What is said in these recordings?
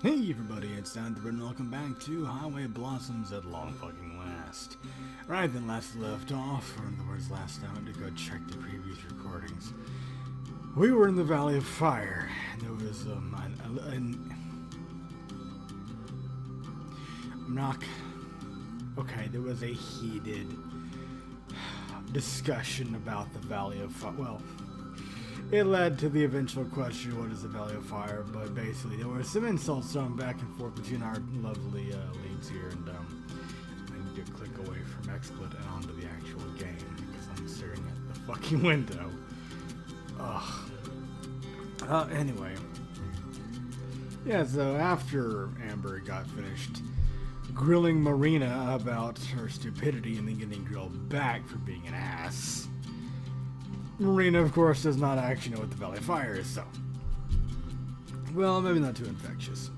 Hey everybody, it's Andrew and welcome back to Highway Blossoms at long fucking last. Right then, last left off, or in other words, last time I went to go check the previous recordings. We were in the Valley of Fire, and there was, there was a heated discussion about the Valley of Fire. Well, it led to the eventual question, what is the Valley of Fire? But basically, there were some insults thrown back and forth between our lovely leads here, and I need to click away from XSplit and onto the actual game, because I'm staring at the fucking window. Ugh. Anyway. Yeah, so after Amber got finished grilling Marina about her stupidity and then getting grilled back for being an ass, Marina, of course, does not actually know what the Valley of Fire is, so... Well, maybe not too infectious.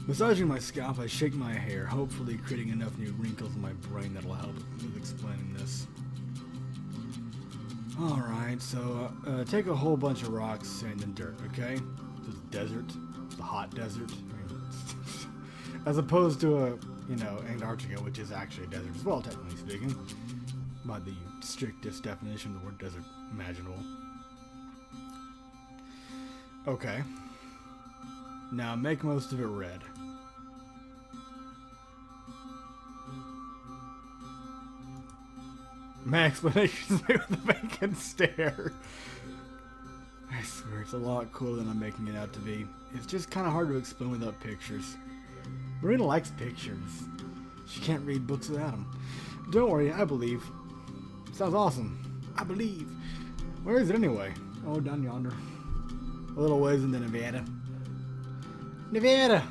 Massaging my scalp, I shake my hair, hopefully creating enough new wrinkles in my brain that'll help with explaining this. Alright, so, take a whole bunch of rocks, sand, and dirt, okay? It's a desert. It's a hot desert. As opposed to Antarctica, which is actually a desert as well, technically speaking. By the strictest definition of the word desert imaginable. Okay. Now make most of it red. My explanation's made with a vacant stare. I swear it's a lot cooler than I'm making it out to be. It's just kind of hard to explain without pictures. Marina likes pictures. She can't read books without them. Don't worry, I believe. Sounds awesome. I believe. Where is it anyway? Oh, down yonder. A little ways into Nevada. Nevada!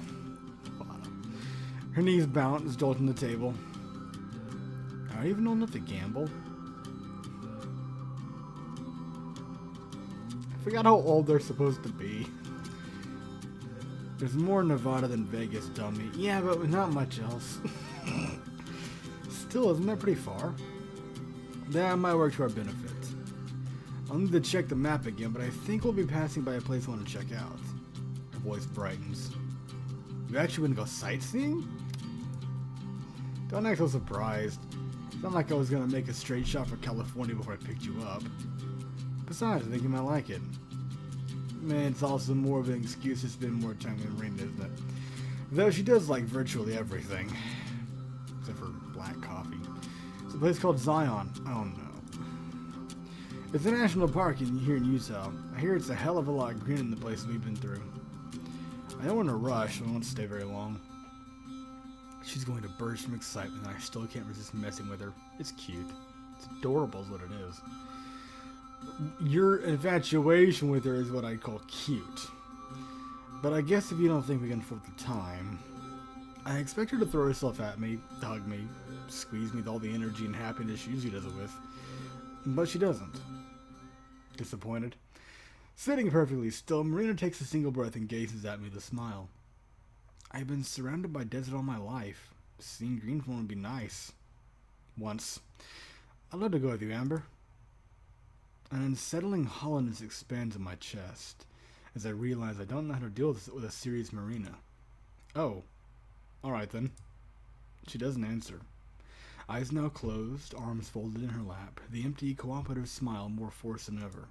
Her knees bounce, jolting the table. Are you even old enough to gamble? I forgot how old they're supposed to be. There's more Nevada than Vegas, dummy. Yeah, but not much else. Still, isn't that pretty far? That might work to our benefit. I'll need to check the map again, but I think we'll be passing by a place I want to check out. Her voice brightens. You actually want to go sightseeing? Don't act so surprised. It's not like I was going to make a straight shot for California before I picked you up. Besides, I think you might like it. Man, it's also more of an excuse to spend more time with Marina, isn't it? Though she does like virtually everything. Except for black coffee. It's a place called Zion. Oh no. It's a national park here in Utah. I hear it's a hell of a lot greener than the places we've been through. I don't want to rush, so I won't stay very long. She's going to burst from excitement, and I still can't resist messing with her. It's cute. It's adorable is what it is. Your infatuation with her is what I call cute. But I guess if you don't think we can afford the time, I expect her to throw herself at me, hug me, squeeze me with all the energy and happiness she usually does it with. But she doesn't. Disappointed. Sitting perfectly still, Marina takes a single breath and gazes at me with a smile. I've been surrounded by desert all my life. Seeing Greenfield would be nice. Once. I'd love to go with you, Amber. An unsettling hollowness expands in my chest as I realize I don't know how to deal with a serious Marina. Oh. Alright then. She doesn't answer. Eyes now closed, arms folded in her lap, the empty, cooperative smile more forced than ever.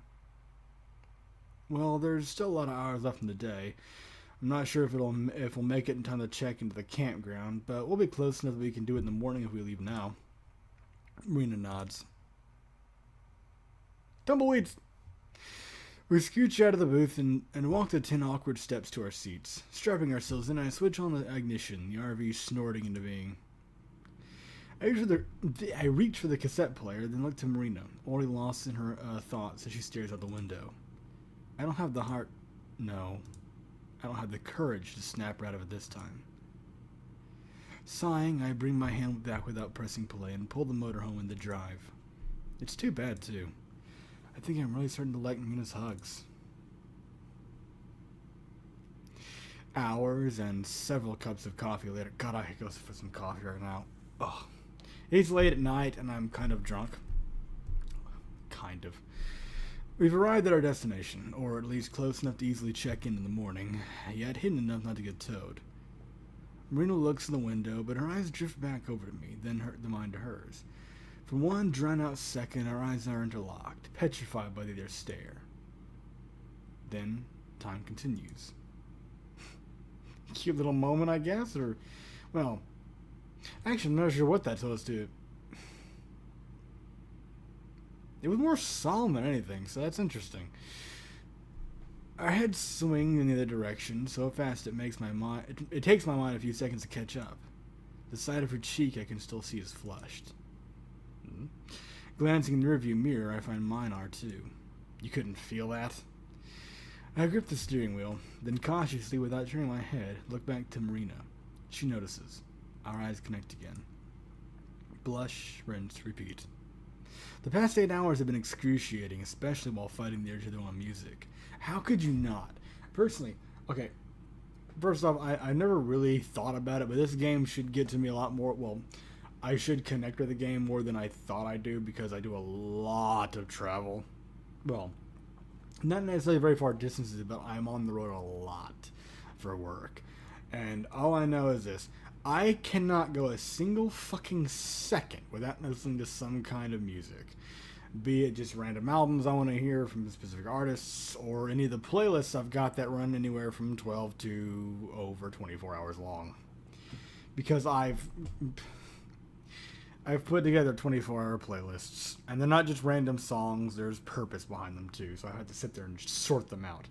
Well, there's still a lot of hours left in the day. I'm not sure if we'll make it in time to check into the campground, but we'll be close enough that we can do it in the morning if we leave now. Marina nods. Tumbleweeds! We scooch out of the booth and walk the 10 awkward steps to our seats. Strapping ourselves in, I switch on the ignition, the RV snorting into being. I reach for the cassette player, then look to Marina, already lost in her thoughts as she stares out the window. I don't have the heart... No. I don't have the courage to snap her out of it this time. Sighing, I bring my hand back without pressing play and pull the motorhome in the drive. It's too bad, too. I think I'm really starting to like Marina's hugs. Hours and several cups of coffee later. God, I could go for some coffee right now. Ugh. It's late at night and I'm kind of drunk. Kind of. We've arrived at our destination, or at least close enough to easily check in the morning, yet hidden enough not to get towed. Marina looks in the window, but her eyes drift back over to me, then the mine to hers. For one drawn-out second, our eyes are interlocked, petrified by their stare. Then, time continues. Cute little moment, I guess, or, well, actually, I'm not sure what that's supposed to. It was more solemn than anything, so that's interesting. Our heads swing in the other direction so fast it takes my mind a few seconds to catch up. The side of her cheek I can still see is flushed. Glancing in the rearview mirror, I find mine are too. You couldn't feel that? I grip the steering wheel, then cautiously, without turning my head, look back to Marina. She notices. Our eyes connect again. Blush, rinse, repeat. The past 8 hours have been excruciating, especially while fighting the urge to want music. How could you not? Personally, okay, first off, I never really thought about it, but this game should get to me a lot more. Well, I should connect with the game more than I thought I do, because I do a lot of travel. Well, not necessarily very far distances, but I'm on the road a lot for work. And all I know is this. I cannot go a single fucking second without listening to some kind of music. Be it just random albums I want to hear from specific artists, or any of the playlists I've got that run anywhere from 12 to over 24 hours long. Because I've put together 24-hour playlists, and they're not just random songs, there's purpose behind them too, so I had to sit there and just sort them out.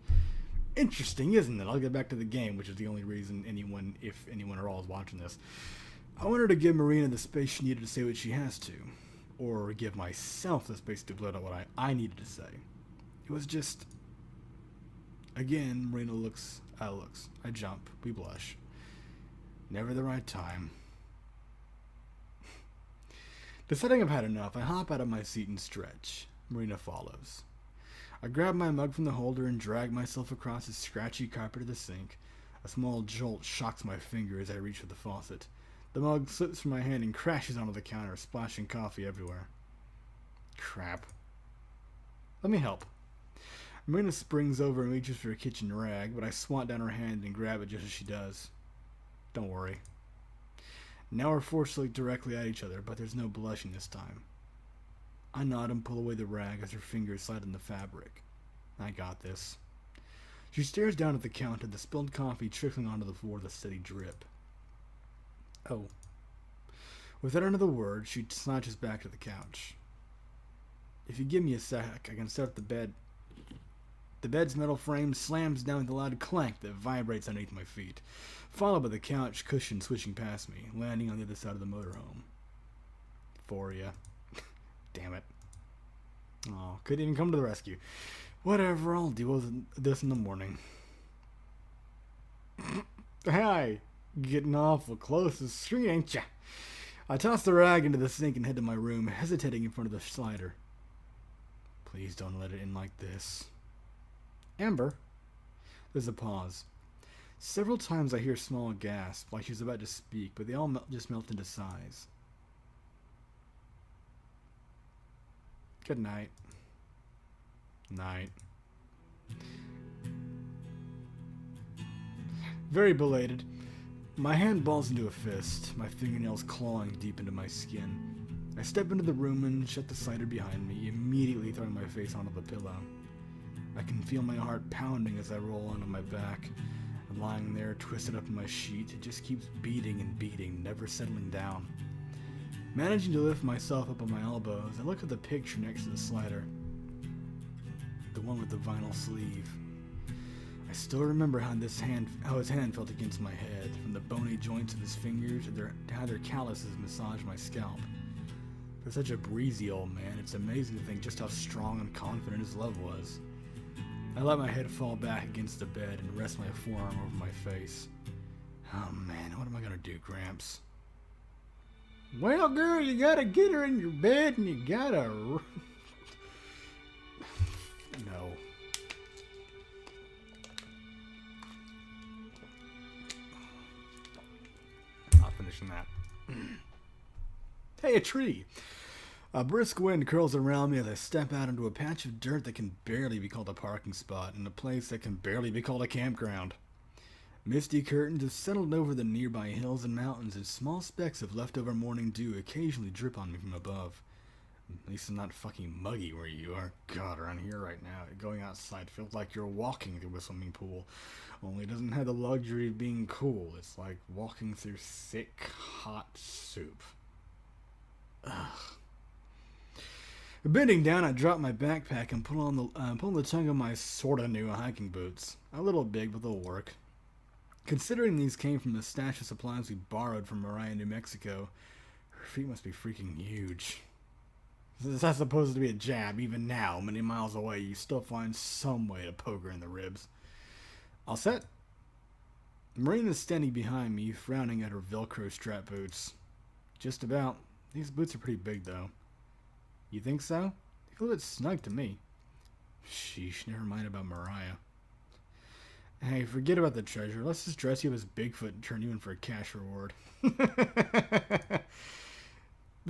Interesting, isn't it? I'll get back to the game, which is the only reason anyone, if anyone at all, is watching this. I want her to give Marina the space she needed to say what she has to, or give myself the space to blurt out what I needed to say. It was just... Again, Marina looks, I jump, we blush. Never the right time. Deciding I've had enough, I hop out of my seat and stretch. Marina follows. I grab my mug from the holder and drag myself across the scratchy carpet of the sink. A small jolt shocks my finger as I reach for the faucet. The mug slips from my hand and crashes onto the counter, splashing coffee everywhere. Crap. Let me help. Marina springs over and reaches for a kitchen rag, but I swat down her hand and grab it just as she does. Don't worry. Now we're forced to look directly at each other, but there's no blushing this time. I nod and pull away the rag as her fingers slide in the fabric. I got this. She stares down at the counter, the spilled coffee trickling onto the floor with a steady drip. Oh. Without another word, she slouches back to the couch. If you give me a sec, I can set up the bed. The bed's metal frame slams down with a loud clank that vibrates underneath my feet, followed by the couch cushion swishing past me, landing on the other side of the motorhome. For ya. Damn it. Oh, couldn't even come to the rescue. Whatever, I'll deal with this in the morning. Hi, getting awful close to the street, ain't ya? I toss the rag into the sink and head to my room, hesitating in front of the slider. Please don't let it in like this. Amber. There's a pause. Several times I hear small gasps, like she's about to speak, but they all just melt into sighs. Good night. Night. Very belated. My hand balls into a fist, my fingernails clawing deep into my skin. I step into the room and shut the slider behind me, immediately throwing my face onto the pillow. I can feel my heart pounding as I roll onto my back. And lying there, twisted up in my sheet, it just keeps beating and beating, never settling down. Managing to lift myself up on my elbows, I look at the picture next to the slider. The one with the vinyl sleeve. I still remember how his hand felt against my head, from the bony joints of his fingers to how their calluses massaged my scalp. For such a breezy old man, it's amazing to think just how strong and confident his love was. I let my head fall back against the bed and rest my forearm over my face. Oh man, what am I gonna do, Gramps? Well, girl, you gotta get her in your bed and you gotta... No. Not finishing that. Hey, a tree. A brisk wind curls around me as I step out into a patch of dirt that can barely be called a parking spot and a place that can barely be called a campground. Misty curtains have settled over the nearby hills and mountains, and small specks of leftover morning dew occasionally drip on me from above. At least it's not fucking muggy where you are. God, around here right now, going outside feels like you're walking through a swimming pool. Only it doesn't have the luxury of being cool. It's like walking through thick, hot soup. Ugh. Bending down, I drop my backpack and pull the tongue of my sorta new hiking boots. A little big, but they'll work. Considering these came from the stash of supplies we borrowed from Mariah, New Mexico, her feet must be freaking huge. This is not supposed to be a jab. Even now, many miles away, you still find some way to poke her in the ribs. All set? Marina's standing behind me, frowning at her Velcro strap boots. Just about. These boots are pretty big, though. You think so? They feel a bit snug to me. Sheesh, never mind about Mariah. Hey, forget about the treasure. Let's just dress you up as Bigfoot and turn you in for a cash reward. The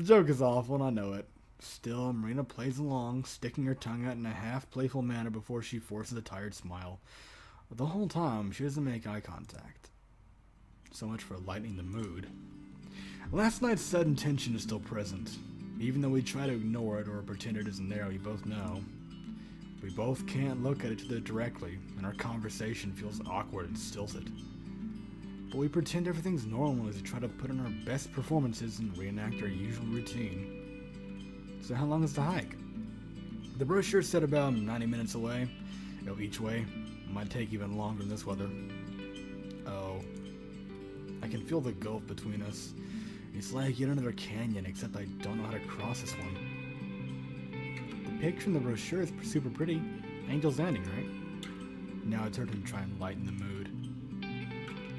joke is awful, and I know it. Still, Marina plays along, sticking her tongue out in a half-playful manner before she forces a tired smile. The whole time, she doesn't make eye contact. So much for lightening the mood. Last night's sudden tension is still present. Even though we try to ignore it or pretend it isn't there, we both know. We both can't look at each other directly, and our conversation feels awkward and stilted. But we pretend everything's normal as we try to put in our best performances and reenact our usual routine. So how long is the hike? The brochure said about 90 minutes away. Each way. Might take even longer in this weather. Oh. I can feel the gulf between us. It's like yet another canyon, except I don't know how to cross this one. The picture in the brochure is super pretty. Angel's Landing, right? Now it's her turn to try and lighten the mood.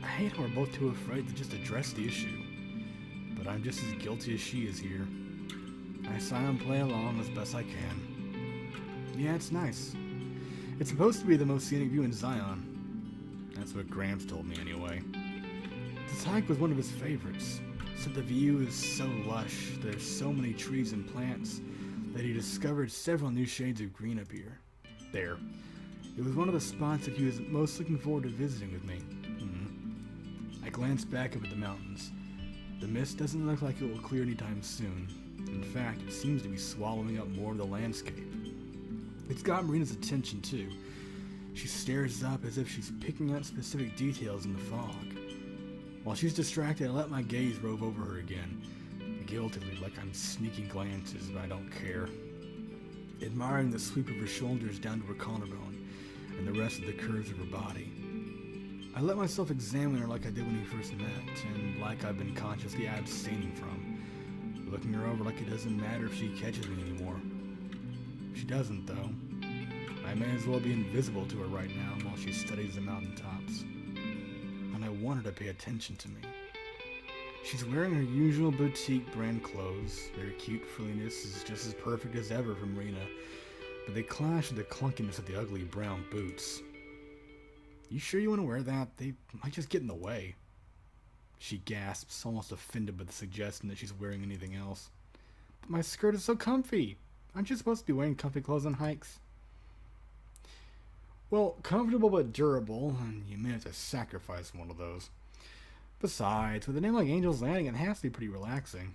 I hate how we're both too afraid to just address the issue. But I'm just as guilty as she is here. I sigh and play along as best I can. Yeah, it's nice. It's supposed to be the most scenic view in Zion. That's what Gramps told me anyway. This hike was one of his favorites. Said the view is so lush, there's so many trees and plants, that he discovered several new shades of green up here. There. It was one of the spots that he was most looking forward to visiting with me. I glanced back up at the mountains. The mist doesn't look like it will clear anytime soon. In fact, it seems to be swallowing up more of the landscape. It's got Marina's attention too. She stares up as if she's picking out specific details in the fog. While she's distracted, I let my gaze rove over her again, guiltily like I'm sneaking glances, but I don't care. Admiring the sweep of her shoulders down to her collarbone, and the rest of the curves of her body. I let myself examine her like I did when we first met, and like I've been consciously abstaining from. Looking her over like it doesn't matter if she catches me anymore. She doesn't, though. I may as well be invisible to her right now while she studies the mountaintops. And I want her to pay attention to me. She's wearing her usual boutique brand clothes. Their cute frilliness is just as perfect as ever from Marina, but they clash with the clunkiness of the ugly brown boots. You sure you want to wear that? They might just get in the way. She gasps, almost offended by the suggestion that she's wearing anything else. But my skirt is so comfy. Aren't you supposed to be wearing comfy clothes on hikes? Well, comfortable but durable, and you may have to sacrifice one of those. Besides, with a name like Angel's Landing, it has to be pretty relaxing.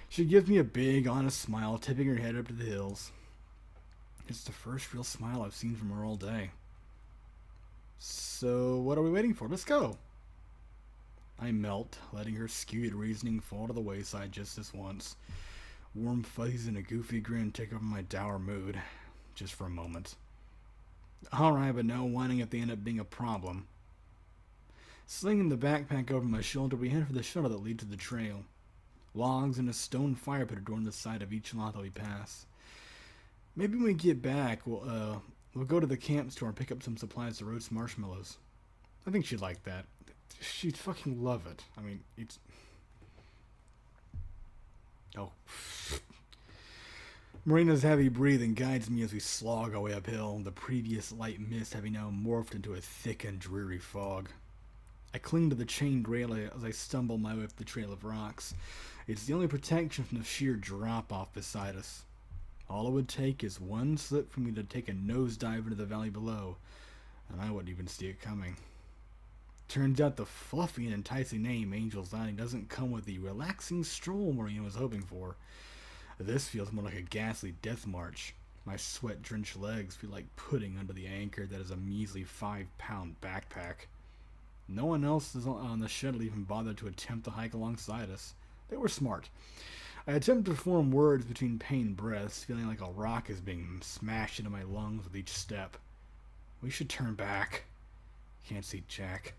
She gives me a big, honest smile, tipping her head up to the hills. It's the first real smile I've seen from her all day. So, what are we waiting for? Let's go. I melt, letting her skewed reasoning fall to the wayside just this once. Warm fuzzies and a goofy grin take over my dour mood, just for a moment. Alright, but no whining if they end up being a problem. Slinging the backpack over my shoulder, we head for the shuttle that leads to the trail. Logs and a stone fire pit adorn the side of each lot that we pass. Maybe when we get back, we'll go to the camp store and pick up some supplies to roast marshmallows. I think she'd like that. She'd fucking love it. I mean, it's... Oh. Marina's heavy breathing guides me as we slog our way uphill, the previous light mist having now morphed into a thick and dreary fog. I cling to the chained rail as I stumble my way up the trail of rocks. It's the only protection from the sheer drop-off beside us. All it would take is one slip for me to take a nosedive into the valley below, and I wouldn't even see it coming. Turns out the fluffy and enticing name Angel's Landing doesn't come with the relaxing stroll Marina was hoping for. This feels more like a ghastly death march. My sweat-drenched legs feel like pudding under the anchor that is a measly 5-pound backpack. No one else on the shuttle even bothered to attempt to hike alongside us. They were smart. I attempt to form words between pained breaths, feeling like a rock is being smashed into my lungs with each step. We should turn back. Can't see Jack.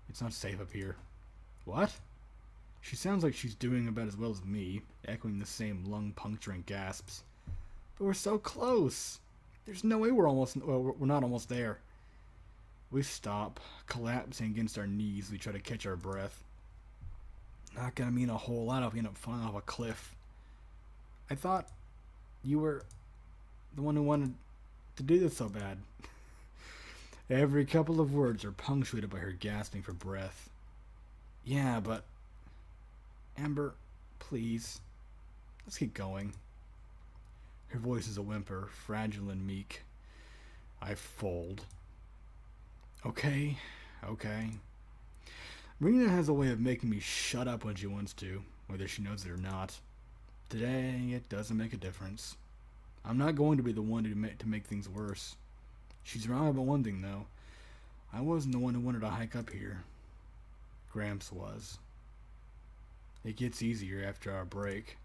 It's not safe up here. What? She sounds like she's doing about as well as me, echoing the same lung-puncturing gasps. But we're so close. There's no way we're not almost there. We stop, collapsing against our knees. We try to catch our breath. Not gonna mean a whole lot if we end up falling off a cliff. I thought you were the one who wanted to do this so bad. Every couple of words are punctuated by her gasping for breath. Yeah, but... Amber, please. Let's keep going. Her voice is a whimper, fragile and meek. I fold. Okay. Marina has a way of making me shut up when she wants to, whether she knows it or not. Today, it doesn't make a difference. I'm not going to be the one to make things worse. She's wrong about one thing, though. I wasn't the one who wanted to hike up here. Gramps was. It gets easier after our break.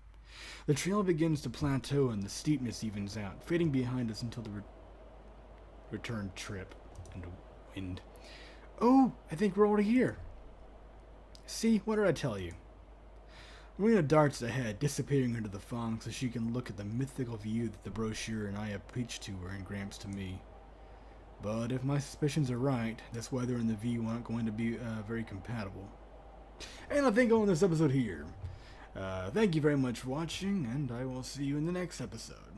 The trail begins to plateau and the steepness evens out, fading behind us until the return trip and wind. Oh, I think we're already here. See, what did I tell you? Marina darts ahead, disappearing into the fog so she can look at the mythical view that the brochure and I have preached to her and Gramps to me. But if my suspicions are right, this weather and the view aren't going to be very compatible. And I think I'll end this episode here. Thank you very much for watching, and I will see you in the next episode.